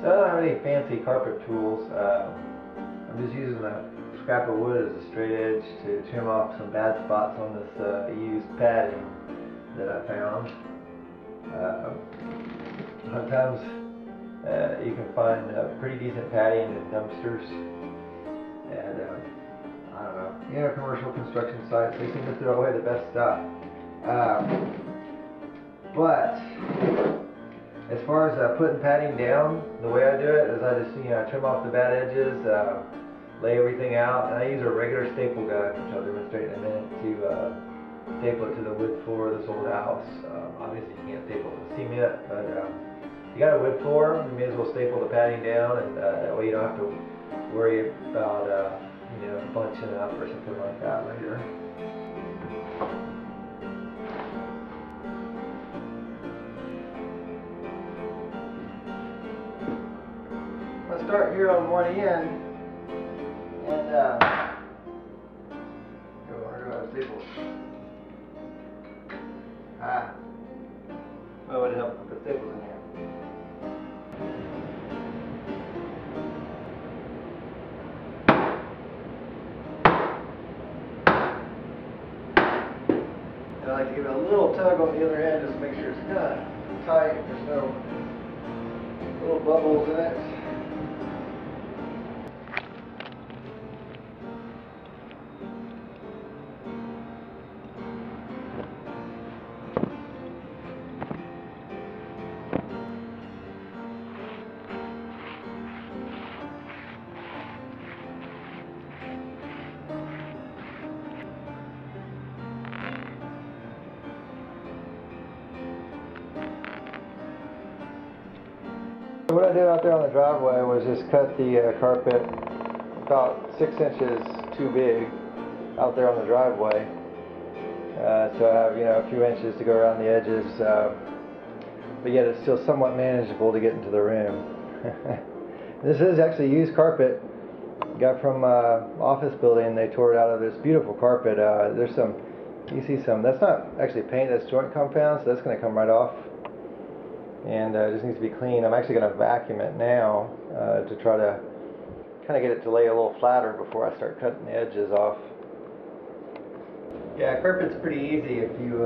So I don't have any fancy carpet tools. I'm just using a scrap of wood as a straight edge to trim off some bad spots on this used padding that I found. Sometimes you can find pretty decent padding in dumpsters, and I don't know, commercial construction sites, they seem to throw away the best stuff. But as far as putting padding down, the way I do it is I just trim off the bad edges, lay everything out, and I use a regular staple gun, which I'll demonstrate in a minute, to staple it to the wood floor of this old house. Obviously you can't staple it to cement, but if you got a wood floor, you may as well staple the padding down, and that way you don't have to worry about bunching up or something like that later. Let's start here on one end, and where do I have staples? Well, it would help put staples in here. And I like to give it a little tug on the other end just to make sure it's kind of tight. There's no little bubbles in it. What I did out there on the driveway was just cut the carpet about 6 inches too big out there on the driveway. So I have a few inches to go around the edges, but yet it's still somewhat manageable to get into the room. This is actually used carpet. Got from office building. They tore it out of this beautiful carpet. There's some, you see some, that's not actually paint, that's joint compound, so that's going to come right off. And it just needs to be clean. I'm actually going to vacuum it now to try to kind of get it to lay a little flatter before I start cutting the edges off. Yeah, carpet's pretty easy if you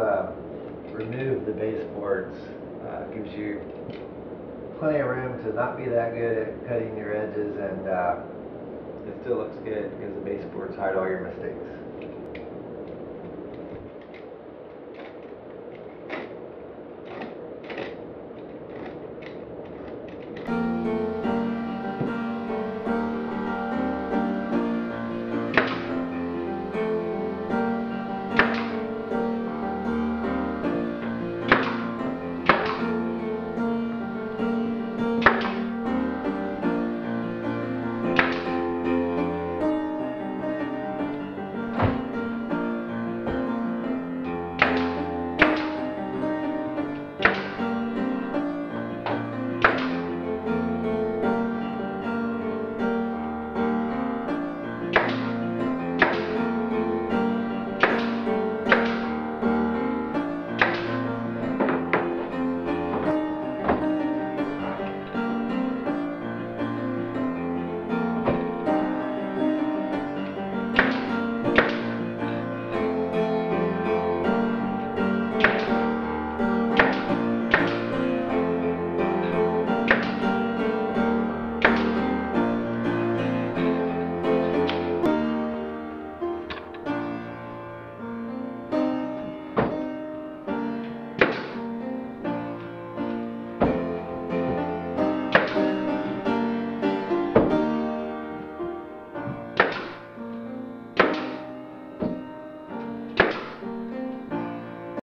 remove the baseboards. It gives you plenty of room to not be that good at cutting your edges, and it still looks good because the baseboards hide all your mistakes.